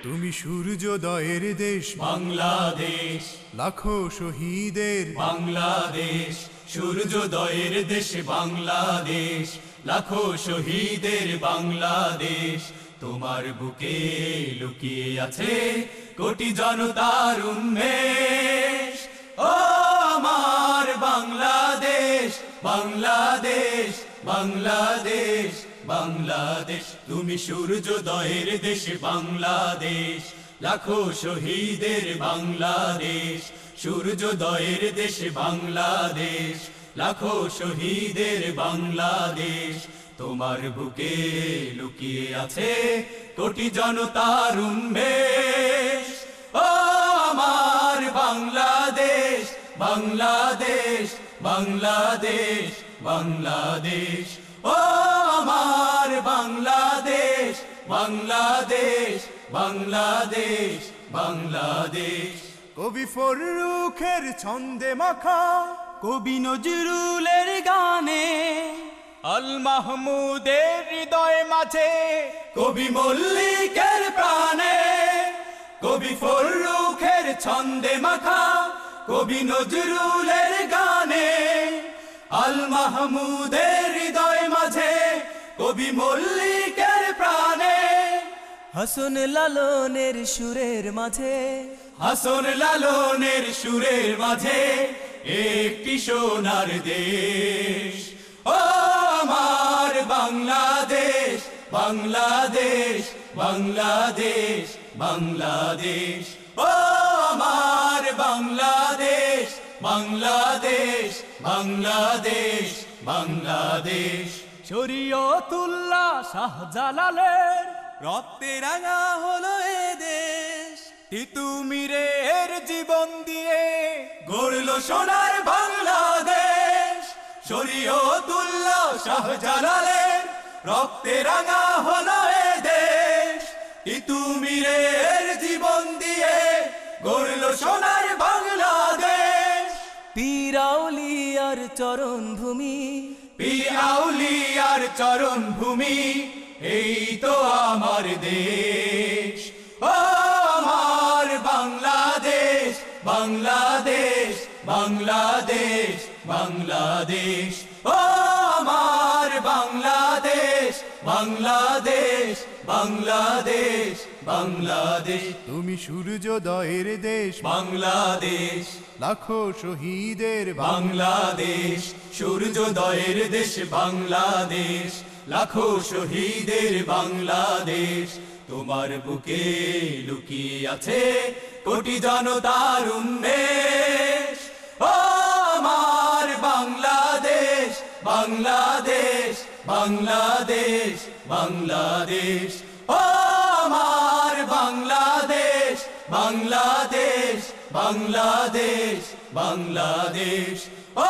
তুমি সূর্যোদয়ের দেশ বাংলাদেশ, লাখো শহীদের বাংলাদেশ, সূর্যোদয়ের দেশ বাংলাদেশ, লাখো শহীদের বাংলাদেশ। তোমার বুকে লুকিয়ে আছে কোটি জনতার উন্মেষ। ও আমার বাংলাদেশ, বাংলাদেশ, বাংলাদেশ, বাংলাদেশ। তুমি সূর্যোদয়ের দেশ বাংলাদেশ, লাখো শহীদের বাংলাদেশ। সূর্যোদয়ের দেশ বাংলাদেশ, লাখো শহীদের বাংলাদেশ। তোমার বুকে লুকিয়ে আছে কোটি জনতার উন্মেষ। ও আমার বাংলাদেশ, বাংলাদেশ, বাংলাদেশ, বাংলাদেশ। ও আমার বাংলাদেশ, বাংলাদেশ, বাংলাদেশ, বাংলাদেশ। কবি ফররুখের ছন্দে মাখা কবি নজরুলের গানে, আল মাহমুদের হৃদয় মাঝে, কবি মল্লিকের প্রাণে। কবি ফররুখের ছন্দে মাখা কবি নজরুলের গানে, আল মাহমুদের হৃদয় মাঝে, কবি মল্লিকের প্রাণে। হাসন লালনের সুরের মাঝে, হাসন লালনের সুরের মাঝে একটি সোনার দেশ। ও আমার বাংলাদেশ, বাংলাদেশ, বাংলাদেশ, বাংলাদেশ। ও আমার বাংলাদেশ, বাংলাদেশ, বাংলাদেশ, বাংলাদেশ। শরীয়তুল্লাহ শাহজালালের রক্তে রাঙা হলো এ দেশ। তিতুমিরের জীবন দিয়ে গড়ল সোনার বাংলাদেশ। শরীয়তুল্লাহ শাহজালালের রক্তে রাঙা হলো এ দেশ। তিতুমিরের জীবন দিয়ে গড়ল সোনার বাংলাদেশ। পীর আউলিয়ার চরণ ভূমি, পীর আউলিয়ার চরণ ভূমি, এই তো আমার দেশ। ও আমার বাংলাদেশ, বাংলাদেশ, বাংলাদেশ, বাংলাদেশ। ও আমার বাংলাদেশ, বাংলাদেশ, বাংলাদেশ, বাংলাদেশ। তুমি সূর্যোদয়ের দেশ বাংলাদেশ, লাখো শহীদের বাংলাদেশ। সূর্যোদয়ের দেশ বাংলাদেশ, লাখো শহীদের বাংলাদেশ। তোমার বুকে লুকিয়ে আছে কোটি জনতার উন্মেষ। ও আমার বাংলাদেশ, বাংলাদেশ, বাংলাদেশ, বাংলাদেশ। ও আমার বাংলাদেশ, বাংলাদেশ, বাংলাদেশ, বাংলাদেশ। ও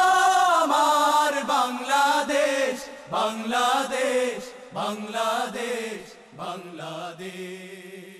আমার বাংলাদেশ, বাংলাদেশ, বাংলাদেশ, বাংলাদেশ।